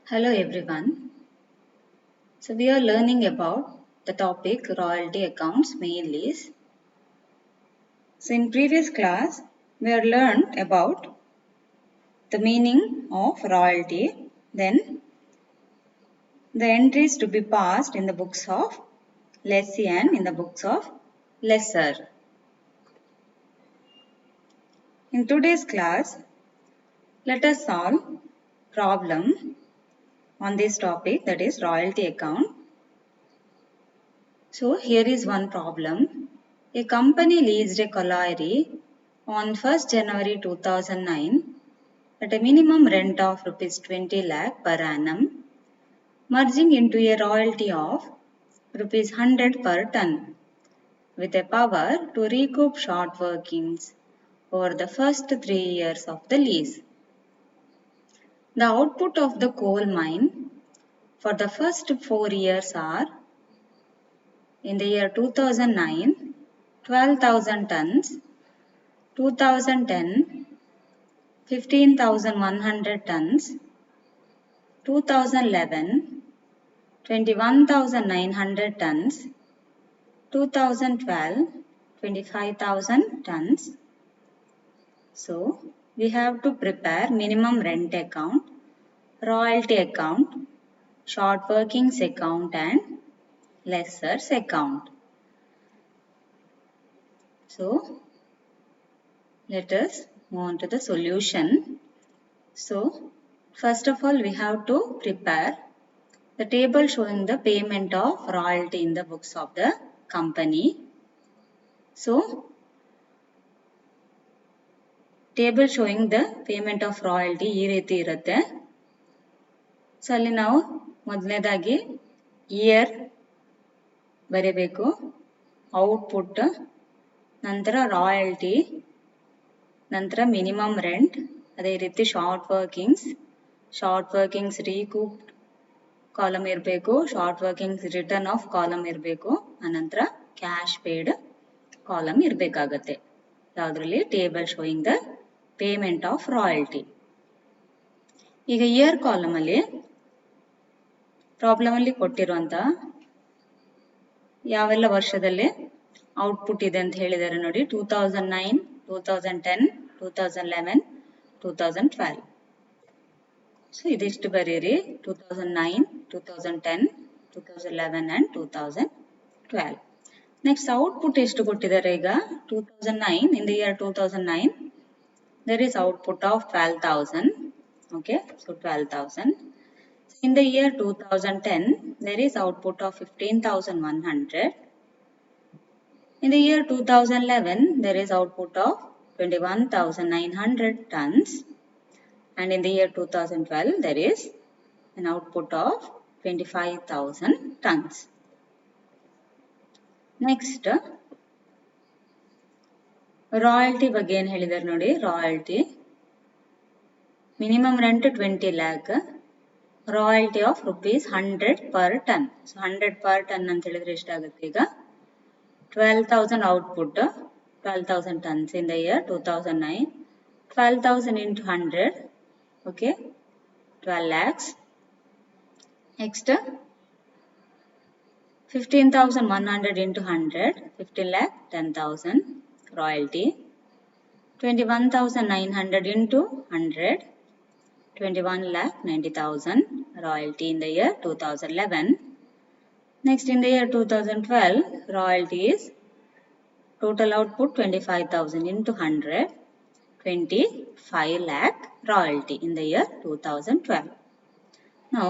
Hello everyone. So we are learning about the topic royalty accounts mainly. So in previous class we have learned about the meaning of royalty, then the entries to be passed in the books of lessee and in the books of lesser. In today's class, let us solve problem on this topic, that is royalty account. So here is one problem. A company leased a colliery on 1st January 2009 at a minimum rent of Rs 20 lakh per annum, merging into a royalty of Rs 100 per ton, with a power to recoup short workings over the first 3 years of the lease. The output of the coal mine for the first 4 years are: in the year 2009, 12,000 tons, 2010, 15,100 tons, 2011, 21,900 tons, 2012, 25,000 tons. So, we have to prepare minimum rent account, royalty account, short workings account and lessers account. So, let us move on to the solution. So, first of all, we have to prepare the table showing the payment of royalty in the books of the company. So, table showing the payment of royalty ಈ ರೀತಿ ಇರುತ್ತೆ. So ಅಲ್ಲಿ ನಾವು ಮೊದಲನೇದಾಗಿ year ಬರೀಬೇಕು, output, ನಂತರ royalty, ನಂತರ minimum rent, ಅದೇ ರೀತಿ ಶಾರ್ಟ್ ವರ್ಕಿಂಗ್ಸ್ ರೀಕೂಪ್ ಕಾಲಮ್ ಇರಬೇಕು, short workings return of column ಇರಬೇಕು, ಅನಂತರ ಕ್ಯಾಶ್ ಪೇಡ್ ಕಾಲಮ್ ಇರಬೇಕಾಗತ್ತೆ. ಯಾವುದರಲ್ಲಿ? Table showing the payment of royalty. ಈಗ ಇಯರ್ ಕಾಲಮ್ ಅಲ್ಲಿ ಪ್ರಾಬ್ಲಮ್ ಅಲ್ಲಿ ಕೊಟ್ಟಿರುವಂತ ಯಾವೆಲ್ಲ ವರ್ಷದಲ್ಲಿ ಔಟ್ಪುಟ್ ಇದೆ ಅಂತ ಹೇಳಿದ್ದಾರೆ ನೋಡಿ. 2009, 2010, 2011, 2012. ಸೊ ಇದಿಷ್ಟು ಬರೀರಿ: 2009, 2010, 2011 and 2012. ನೆಕ್ಸ್ಟ್ ಔಟ್ಪುಟ್ ಎಷ್ಟು ಕೊಟ್ಟಿದ್ದಾರೆ ಈಗ? 2009, in the year 2009 there is output of 12,000. Okay, so 12,000. In the year 2010 there is output of 15,100. In the year 2011 there is output of 21,900 tons. And in the year 2012 there is an output of 25,000 tons. Next, royalty ಬಗ್ಗೆ ಏನು ಹೇಳಿದ್ದಾರೆ ನೋಡಿ. Royalty minimum rent 20 lakh, royalty of Rs 100 per ton. So 100 per ton ಅಂತ ಹೇಳಿದ್ರೆ ಎಷ್ಟಾಗುತ್ತೆ ಈಗ? 12,000 output, 12,000 tons in the year 2009. 12,000 into 100, okay, 12 lakhs. Next, 15,100 into 100, 15 lakh, 10,000 royalty. 21,900 into 100, 21 lakh 90,000 royalty in the year 2011. Next, in the year 2012, royalty is total output 25,000 into 100, 25 lakh royalty in the year 2012. Now,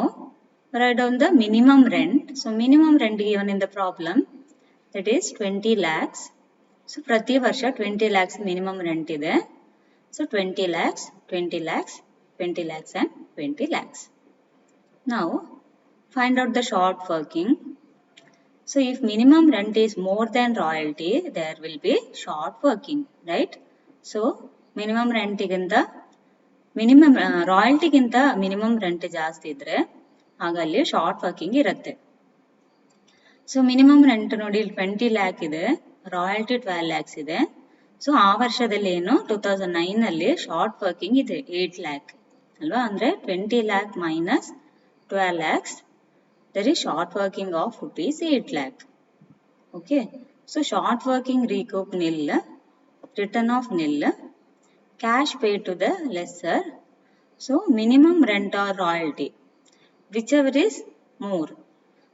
write down the minimum rent. So, minimum rent given in the problem, that is 20 lakhs. So, ಪ್ರತಿ ವರ್ಷ 20 lakhs minimum rent ಇದೆ. So, 20 lakhs, 20 lakhs, 20 lakhs and 20 lakhs. Now, find out the short working. So, if minimum rent is more than royalty, there will be short working, right? So, minimum rent ಗಿಂತ ರಾಯಲ್ಟಿಗಿಂತ minimum rent ಜಾಸ್ತಿ ಇದ್ರೆ ಆಗ ಅಲ್ಲಿ short working ಇರುತ್ತೆ. So minimum rent ನೋಡಿ 20 lakh ಇದೆ, royalty 12 lakhs ಇದೆ. So ಆ ವರ್ಷದಲ್ಲಿ ಏನು 2009 ಅಲ್ಲಿ ಶಾರ್ಟ್ ವರ್ಕಿಂಗ್ ಇದೆ 8 lakh ಅಲ್ವಾ? ಅಂದ್ರೆ 20 lakh minus 12 lakhs, there is short working of rupees 8 lakh. Okay, so short working recoup nil, return of nil, cash paid to the lessor, so minimum rent or royalty, whichever is more.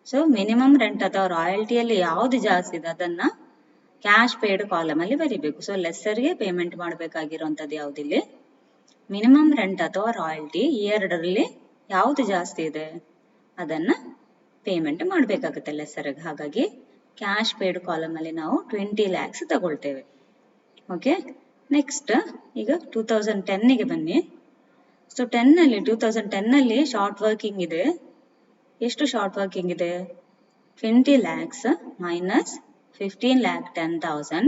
So minimum rent ಅಥವಾ ರಾಯಲ್ಟಿಯಲ್ಲಿ ಯಾವುದು ಜಾಸ್ತಿ ಇದೆ ಅದನ್ನ cash paid column ಅಲ್ಲಿ ಬರಿಬೇಕು. So ಲೆಸ್ಸರ್ಗೆ payment ಮಾಡಬೇಕಾಗಿರುವಂತದ್ದು ಯಾವುದಿಲ್ಲಿ, minimum rent ಅಥವಾ royalty ಈ ಎರಡರಲ್ಲಿ ಯಾವುದು ಜಾಸ್ತಿ ಇದೆ ಅದನ್ನ ಪೇಮೆಂಟ್ ಮಾಡಬೇಕಾಗುತ್ತೆ ಲೆಸ್ಸರ್ಗೆ. ಹಾಗಾಗಿ ಕ್ಯಾಶ್ ಪೇಡ್ ಕಾಲಮ್ ಅಲ್ಲಿ ನಾವು 20 lakhs ತಗೊಳ್ತೇವೆ. ಓಕೆ, ನೆಕ್ಸ್ಟ್ ಈಗ 2010ಗೆ ಬನ್ನಿ. ಸೊ 2010 ಅಲ್ಲಿ ಶಾರ್ಟ್ ವರ್ಕಿಂಗ್ ಇದೆ. ಎಷ್ಟು ಶಾರ್ಟ್ ವರ್ಕಿಂಗ್ ಇದೆ? 20 lakhs ಮೈನಸ್ 15,10,000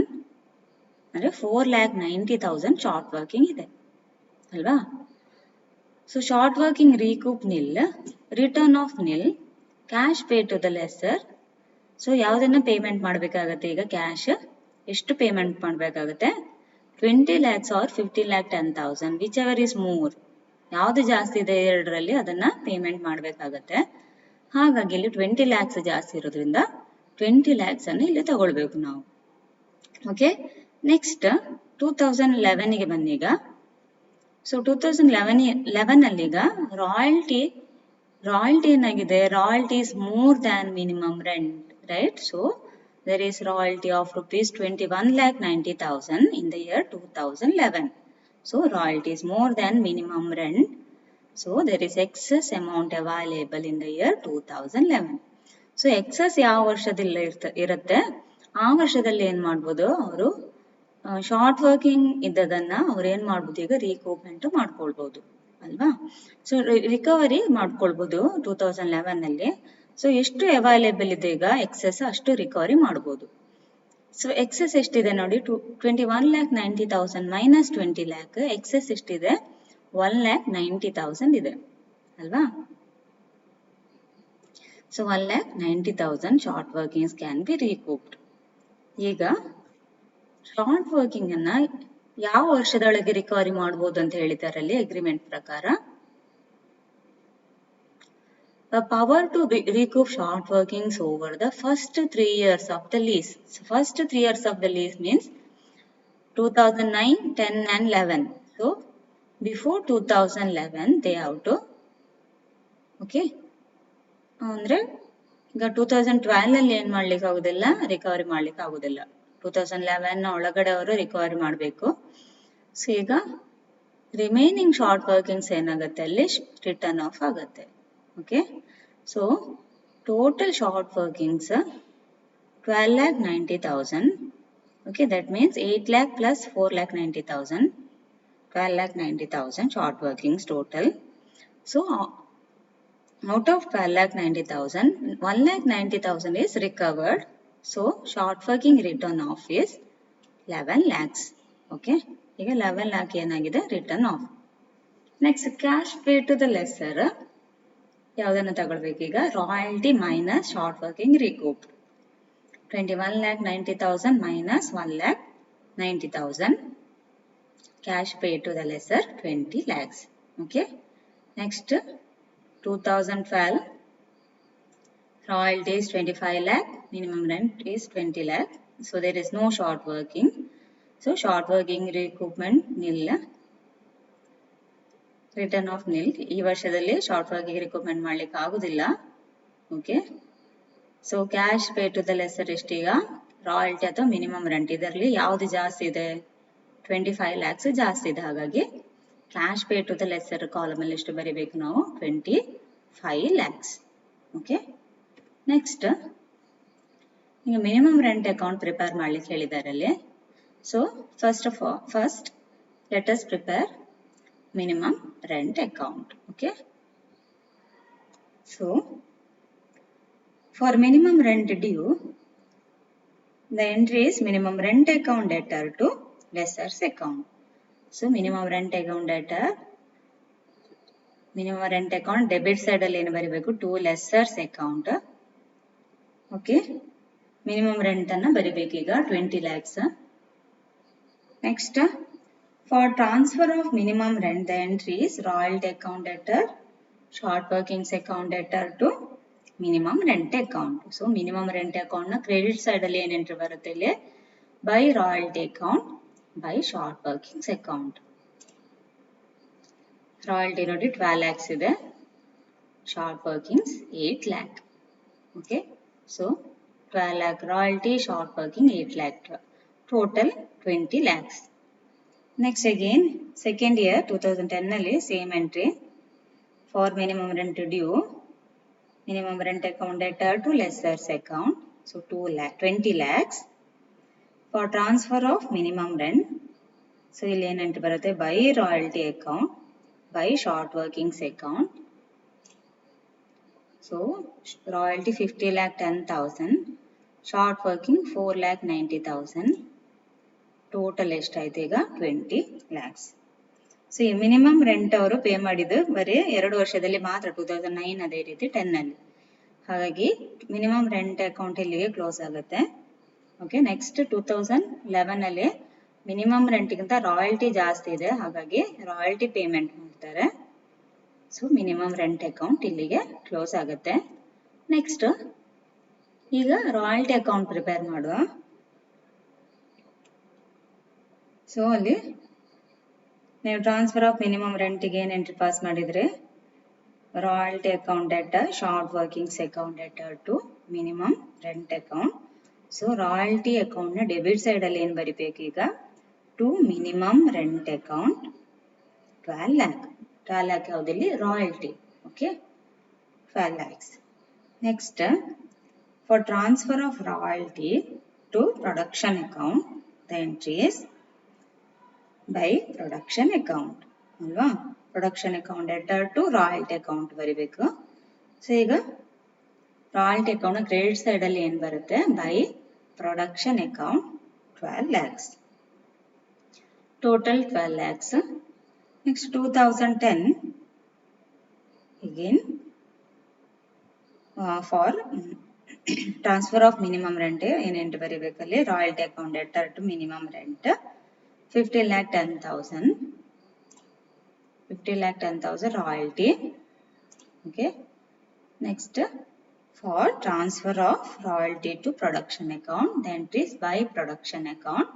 ಅಂದ್ರೆ 4,90,000 ಶಾರ್ಟ್ ವರ್ಕಿಂಗ್ ಇದೆ ಅಲ್ವಾ. So short working recoup nil, written off nil, cash pay to the lessor. So ಯಾವುದನ್ನ ಪೇಮೆಂಟ್ ಮಾಡಬೇಕಾಗತ್ತೆ ಈಗ? ಕ್ಯಾಶ್ ಎಷ್ಟು ಪೇಮೆಂಟ್ ಮಾಡಬೇಕಾಗತ್ತೆ? 20 lakhs or 15,10,000 which ever is more, ಯಾವ್ದು ಜಾಸ್ತಿ ಇದೆ ಎರಡರಲ್ಲಿ ಅದನ್ನ ಪೇಮೆಂಟ್ ಮಾಡಬೇಕಾಗತ್ತೆ. ಹಾಗಾಗಿ ಇಲ್ಲಿ 20 lakhs ಜಾಸ್ತಿ ಇರೋದ್ರಿಂದ 20 lakhs ಅನ್ನು ಇಲ್ಲಿ ತಗೊಳ್ಬೇಕು ನಾವು. ಓಕೆ, ನೆಕ್ಸ್ಟ್ 2011ಗೆ ಬನ್ನಿ. ಈಗ ಸೊ 2011 ಅಲ್ಲಿ ಈಗ ರಾಯಲ್ಟಿ ಏನಾಗಿದೆ? Royalty is more than minimum rent, right? So there is royalty of rupees 21,90,000 in the year 2011. So royalty is more than minimum rent. So there is excess amount available in the year 2011. So excess ಯಾವ ವರ್ಷದಲ್ಲಿ ಇರುತ್ತೆ ಆ ವರ್ಷದಲ್ಲಿ ಏನ್ ಮಾಡ್ಬೋದು ಅವರು? Short working ಇದ್ದದನ್ನ ಅವ್ರು ಏನ್ ಮಾಡ್ಬೋದು? ಈಗ ರೀಕೂಪ್ಮೆಂಟ್ ಮಾಡ್ಕೊಳ್ಬಹುದು ಅಲ್ವಾ. ಸೊ ರಿಕವರಿ ಮಾಡ್ಕೊಳ್ಬಹುದು 2011 ಅಲ್ಲಿ. ಸೊ ಎಷ್ಟು ಅವೈಲೇಬಲ್ ಇದೆ ಈಗ ಎಕ್ಸೆಸ್ ಅಷ್ಟು ರಿಕವರಿ ಮಾಡಬಹುದು. ಸೊ ಎಕ್ಸೆಸ್ ಎಷ್ಟಿದೆ ನೋಡಿ? 21,90,000 ಮೈನಸ್ 20 lakh, ಎಕ್ಸೆಸ್ ಎಷ್ಟಿದೆ? 1,90,000 ಇದೆ ಅಲ್ವಾ. So 1,90,000 short workings can be recouped. ಈಗ ಶಾರ್ಟ್ ವರ್ಕಿಂಗ್ ಅನ್ನ ಯಾವ ವರ್ಷದೊಳಗೆ ರಿಕವರಿ ಮಾಡಬಹುದು ಅಂತ ಹೇಳಿದ್ದಾರೆ ಅಲ್ಲಿ ಅಗ್ರಿಮೆಂಟ್ ಪ್ರಕಾರ? A power to recoup short workings over the first 3 years of the lease. So first 3 years of the lease means 2009, 10 and 11. So before 2011 they have to, okay, ಅಂದ್ರೆ ಈಗ 2012 ಅಲ್ಲಿ ಏನ್ ಮಾಡ್ಲಿಕ್ಕೆ ಆಗುದಿಲ್ಲ, ರಿಕವರಿ ಮಾಡ್ಲಿಕ್ಕೆ ಆಗುದಿಲ್ಲ. 2011 ಒಳಗಡೆ ಅವರು ರಿಕವರಿ ಮಾಡಬೇಕು. ಸೊ ಈಗ ರಿಮೈನಿಂಗ್ ಶಾರ್ಟ್ ವರ್ಕಿಂಗ್ಸ್ ಏನಾಗುತ್ತೆ ಅಲ್ಲಿ ರಿಟರ್ನ್ ಆಫ್ ಆಗುತ್ತೆ. Okay, so total short workings 12,90,000. Okay, that means 8 lakh plus 4,90,000, 12,90,000 short workings total. So out of 12,90,000, 1,90,000 is recovered. So short working return off is 11 lakhs. Okay, ಈಗ 11 lakh ಏನಾಗಿದೆ? Written off. Next cash pay to the lessor. ಯಾವುದನ್ನು ತಗೊಳ್ಬೇಕೀಗ? Royalty minus short working recoup. 21,90,000 minus 1,90,000. Cash pay to the lessor 20 lakhs. Okay, next 2012 royalty is 25 lakh, minimum rent is 20 lakh. So there is no short working. So short working recoupment nil, written off nil. ಈ ವರ್ಷದಲ್ಲಿ short working recoupment ಮಾಡ್ಲಿಕ್ಕೆ ಆಗುದಿಲ್ಲ. Okay, so cash pay to the lessor ಎಷ್ಟೀಗ? Royalty ಅಥವಾ minimum rent ಇದರಲ್ಲಿ ಯಾವ್ದು ಜಾಸ್ತಿ ಇದೆ? 25 lakhs ಜಾಸ್ತಿ ಇದೆ. ಹಾಗಾಗಿ cash pay to the lessor column ಅಲ್ಲಿ ಎಷ್ಟು ಬರೀಬೇಕು ನಾವು? 25 lakhs. ಓಕೆ, ನೆಕ್ಸ್ಟ್ ಈಗ ಮಿನಿಮಮ್ ರೆಂಟ್ ಅಕೌಂಟ್ ಪ್ರಿಪೇರ್ ಮಾಡ್ಲಿಕ್ಕೆ ಹೇಳಿದ್ದಾರೆ ಅಲ್ಲಿ. So first let us prepare minimum rent account. Okay, so for minimum rent due, the entry is minimum rent account debtor to lessor's account. So minimum rent account debtor, minimum rent account debit side ಅಲ್ಲಿ ಏನು ಬರಿಬೇಕು? to lessor's account. Okay, minimum rent ಅನ್ನ ಬರಿಬೇಕೀಗ 20 lakhs. next for transfer of minimum rent, the entry is royalty account debtor, short workings account debtor to minimum rent account. So minimum rent account ನ credit side ಅಲ್ಲಿ ಏನ್ entry ಬರುತ್ತೆ ಇಲ್ಲಿ, by royalty account by short workings account. Royalty ನೋಡಿ 12 lakhs ಇದೆ, short workings 8 lakh. Okay, so 12 lakh royalty, short working 8 lakh, total 20 lakhs. Next again second year 2010 ನಲ್ಲಿ same entry. For minimum rent due, minimum rent account debtor to lessers account, so 20 lakhs. For transfer of minimum rent, so ಇಲ್ಲಿ ಏನು entry ಬರುತ್ತೆ, by royalty account by short workings account. So royalty 50 lakh 10,000, short working 4 lakh 90,000, total ಎಷ್ಟಾಯ್ತು ಈಗ 20 lakhs. So ಈ minimum rent ಅವರು pay ಮಾಡಿದ್ದು ಬರೀ 2 ವರ್ಷದಲ್ಲಿ ಮಾತ್ರ, 2009 ಅದೇ ರೀತಿ 10 ನಲ್ಲಿ. ಹಾಗಾಗಿ ಮಿನಿಮಮ್ ರೆಂಟ್ ಅಕೌಂಟ್ ಇಲ್ಲಿಗೆ ಕ್ಲೋಸ್ ಆಗುತ್ತೆ. ಓಕೆ, ನೆಕ್ಸ್ಟ್ 2011 ಅಲ್ಲಿ ಮಿನಿಮಮ್ ರೆಂಟ್ಗಿಂತ ರಾಯಲ್ಟಿ ಜಾಸ್ತಿ ಇದೆ, ಹಾಗಾಗಿ ರಾಯಲ್ಟಿ ಪೇಮೆಂಟ್ ಮಾಡ್ತಾರೆ. ಸೊ ಮಿನಿಮಮ್ ರೆಂಟ್ ಅಕೌಂಟ್ ಇಲ್ಲಿಗೆ ಕ್ಲೋಸ್ ಆಗುತ್ತೆ. ನೆಕ್ಸ್ಟ್ ಈಗ ರಾಯಲ್ಟಿ ಅಕೌಂಟ್ ಪ್ರಿಪೇರ್ ಮಾಡುವ. ಸೊ ಅಲ್ಲಿ ನೀವು ಟ್ರಾನ್ಸ್ಫರ್ ಆಫ್ ಮಿನಿಮಮ್ ರೆಂಟ್ಗೆ ಏನು ಎಂಟ್ರಿ ಪಾಸ್ ಮಾಡಿದ್ರೆ, royalty account debtor, short workings account debtor to minimum rent account. So royalty account ನ ಡೆಬಿಟ್ ಸೈಡ್ ಅಲ್ಲಿ ಏನು ಬರಿಬೇಕು ಈಗ, to minimum rent account 12 lakh. 12 lakh ಯಾವುದಿಲ್ಲಿ, royalty. Okay, 12 lakhs. Next for transfer of royalty to production account, the entry is by production account ಅಲ್ವಾ. Production account debtor to royalty account ಬರಿಬೇಕು. So ಈಗ royalty account credit side ಅಲ್ಲಿ ಏನ್ ಬರುತ್ತೆ, by production account 12 lakhs, total 12 lakhs. Next 2010 again for transfer of minimum rent ಏನೇಂಟು ಬರಿಬೇಕಲ್ಲಿ, royalty account debtor to minimum rent 15 lakh 10,000, 50 lakh 10,000 royalty. Okay, next for transfer of royalty to production account, the entry is by production account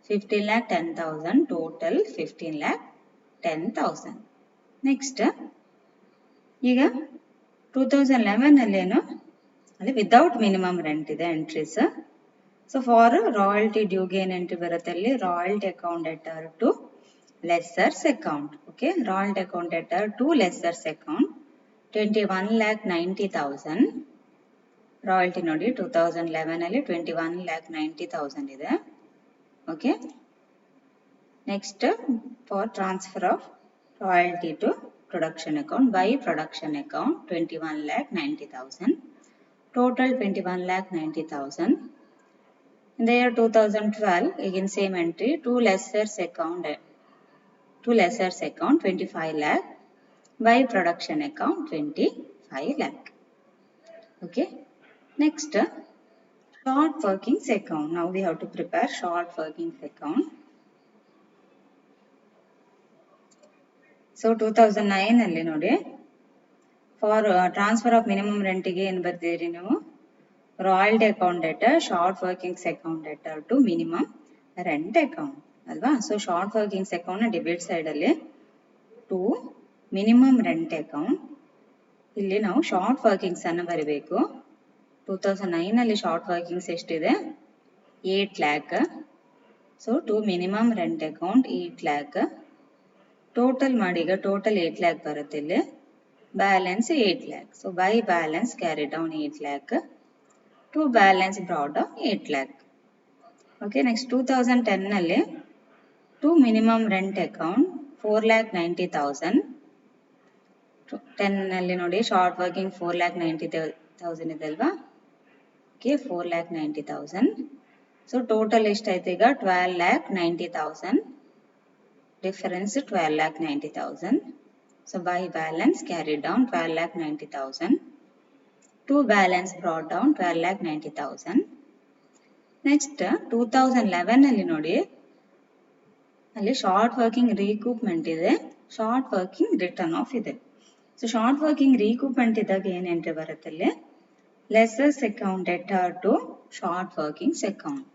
15 lakh 10,000, total 15 lakh 10,000. next ಈಗ 2011 ಅಲ್ಲೇನು ಅಲ್ಲಿ without minimum rent ಇದೆ entries. So for royalty ಡ್ಯೂಗೆ ಏನು entry ಬರುತ್ತೆ ಅಲ್ಲಿ, royalty account debtor to ಲೆಸ್ಸರ್ಸ್ account. Okay, royalty account debtor to ಲೆಸ್ಸರ್ಸ್ account 21 lakh 90,000. Royalty ನೋಡಿ 2011 ಅಲ್ಲಿ 21 lakh 90,000 ಇದೆ. Okay, next for transfer of royalty to production account by production account 21 lakh 90,000, total 21 lakh 90,000. In the year 2012, again same entry, to lessers account 25 lakh, by production account 25 lakh. Okay, next short workings account. Now we have to prepare short workings account. So 2009 ಅಲ್ಲಿ ನೋಡಿ, for transfer of minimum ರೆಂಟಿಗೆ ಏನು ಬರ್ತೀರಿ ನೀವು, royalty account debtor, short workings account debtor to minimum rent account ಅಲ್ವಾ. So short workings account ನ debit side ಅಲ್ಲಿ to minimum rent account, ಇಲ್ಲಿ ನಾವು ಶಾರ್ಟ್ ವರ್ಕಿಂಗ್ಸ್ ಅನ್ನು ಬರಿಬೇಕು. 2009 ಅಲ್ಲಿ ಶಾರ್ಟ್ ವರ್ಕಿಂಗ್ಸ್ ಎಷ್ಟಿದೆ, 8 lakh. So to minimum rent account 8 lakh, total ಮಾಡಿ ಈಗ ಟೋಟಲ್ 8 lakh ಬರುತ್ತೆ ಇಲ್ಲಿ, balance 8 lakh. So by balance carry down 8 lakh, to balance brought down 8 lakh. Okay, next 2010 ನಲ್ಲಿ to minimum rent account 4 lakh 90,000. 10 ನಲ್ಲಿ ನೋಡಿ short working 4 lakh 90,000 ಇದೆ ಅಲ್ವಾ. Okay, 4 lakh 90,000. So total ಎಷ್ಟಾಯ್ತು ಈಗ 12 lakh 90,000, difference 12 lakh 90,000. So by balance carry down 12 lakh 90,000, to balance brought down 12 lakh 90,000. Next 2011 ಅಲ್ಲಿ ನೋಡಿ, ಅಲ್ಲಿ ಶಾರ್ಟ್ ವರ್ಕಿಂಗ್ ರೀಕೂಪ್ಮೆಂಟ್ ಇದೆ, ಶಾರ್ಟ್ ವರ್ಕಿಂಗ್ ರಿಟರ್ನ್ ಆಫ್ ಇದೆ. ಸೊ ಶಾರ್ಟ್ ವರ್ಕಿಂಗ್ ರೀಕೂಪ್ಮೆಂಟ್ ಇದ್ದಾಗ ಏನು ಎಂಟ್ರಿ ಬರುತ್ತೆ ಅಲ್ಲಿ, lessor's account debtor to short workings account.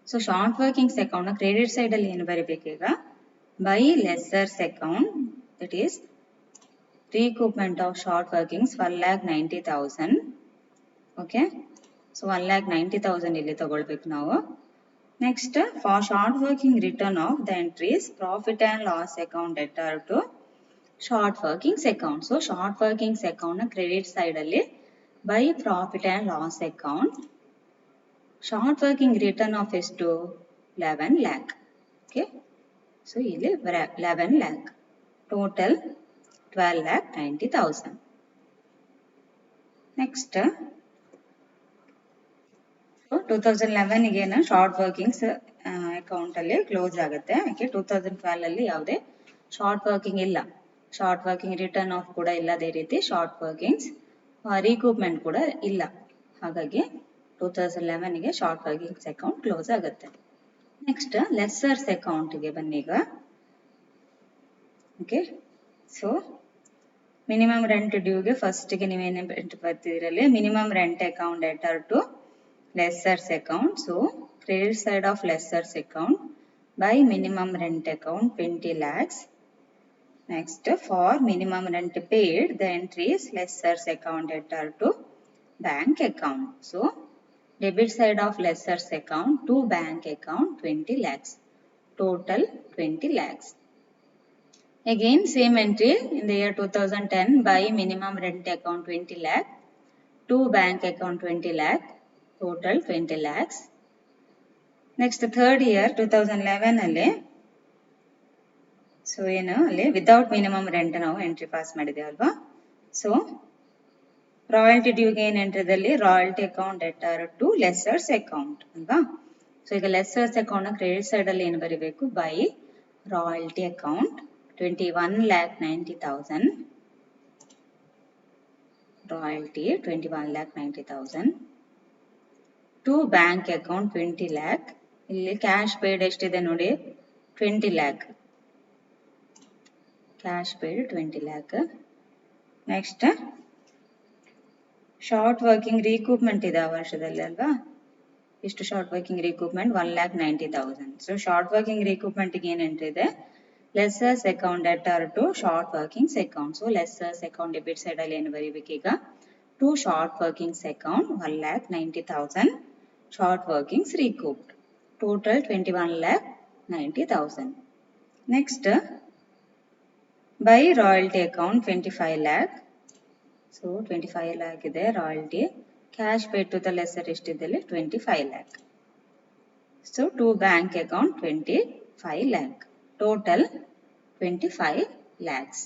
So short workings account credit side ಅಲ್ಲಿ ಏನು ಬರೀಬೇಕೀಗ, by lessor's account that is recoupment of short workings 1,90,000. Okay, so 1,90,000 ಇಲ್ಲಿ ತಗೊಳ್ಬೇಕು ನಾವು. Next for short working return off the entries profit and loss account debtor to short workings account. So short workings account ನ credit side ಅಲ್ಲಿ by profit and loss account. Short working return of ಎಷ್ಟು 11 lakh. Okay, so ಇಲ್ಲಿ 11 lakh, total 12,90,000. Next 2011 ಗೆ short workings account ಅಲ್ಲಿ close ಆಗುತ್ತೆ. ಯಾಕೆ 2012 ಅಲ್ಲಿ ಯಾವುದೇ ಶಾರ್ಟ್ ವರ್ಕಿಂಗ್ ಇಲ್ಲ, ಶಾರ್ಟ್ ವರ್ಕಿಂಗ್ ರಿಟರ್ನ್ ಆಫ್ ಕೂಡ ಇಲ್ಲ, ಅದೇ ರೀತಿ ಶಾರ್ಟ್ ವರ್ಕಿಂಗ್ಸ್ ರೀಕೂಪ್ಮೆಂಟ್ ಕೂಡ ಇಲ್ಲ. ಹಾಗಾಗಿ 2011 ಗೆ ಶಾರ್ಟ್ ವರ್ಕಿಂಗ್ಸ್ ಅಕೌಂಟ್ ಕ್ಲೋಸ್ ಆಗುತ್ತೆ. ನೆಕ್ಸ್ಟ್ ಲೆಸ್ಸರ್ಸ್ ಅಕೌಂಟ್ ಗೆ ಬನ್ನೀಗ. ಓಕೆ, ಸೊ ಮಿನಿಮಮ್ ರೆಂಟ್ ಡ್ಯೂಗೆ ಫಸ್ಟ್ ಗೆ ನೀವೇನು ಬರ್ತಿದ್ರಲ್ಲಿ, minimum rent account debtor to ಲೆಸ್ಸರ್ಸ್ account. So credit side of lessors account by minimum rent account 20 lakhs. Next for minimum rent paid the entries lessors account debtor to bank account. So debit side of lessors account to bank account 20 lakhs, total 20 lakhs. Again same entry in the year 2010 by minimum rent account 20 lakh to bank account 20 lakh, total 20 lakhs. Next third year 2011 ಅಲ್ಲಿ so ಏನು ಅಲ್ಲಿ without minimum rent ನಾವು entry pass ಮಾಡಿದ್ದೇವೆ ಅಲ್ವಾ. So royalty ಡ್ಯೂಗೆ ಏನು ಎಂಟ್ರಿದಲ್ಲಿ royalty account debtor to ಲೆಸ್ಸರ್ಸ್ account ಅಲ್ವಾ. ಸೊ ಈಗ ಲೆಸ್ಸರ್ಸ್ ಅಕೌಂಟ್ ಕ್ರೆಡಿಟ್ ಸೈಡ್ ಅಲ್ಲಿ ಏನು ಬರೀಬೇಕು, by royalty account 21,90,000, royalty 21,90,000 to bank account 20 lakh. ಇಲ್ಲಿ ಕ್ಯಾಶ್ ಪೇಡ್ ಎಷ್ಟಿದೆ ನೋಡಿ 20 lakh, cash paid 20 lakh. Next short working recoupment ಇದೆ ಆ ವರ್ಷದಲ್ಲಿ ಅಲ್ವಾ. ಇಷ್ಟು short working recoupment 1,90,000. So short working recoupment ಗೆ ಏನು ಎಂಟ್ರಿ ಇದೆ, lessors account debtor to short workings account. So lessors account debit side ಅಲ್ಲಿ ಏನು ಬರೀಬೇಕೀಗ, to short workings account 1,90,000, short workings recouped, total 21,90,000. Next by royalty account 25 lakh. So 25 lakh ಇದೆ royalty. Cash paid to the lessor ಎಷ್ಟಿದೆ 25 lakh. So to bank account 25 lakh, total 25 lakhs.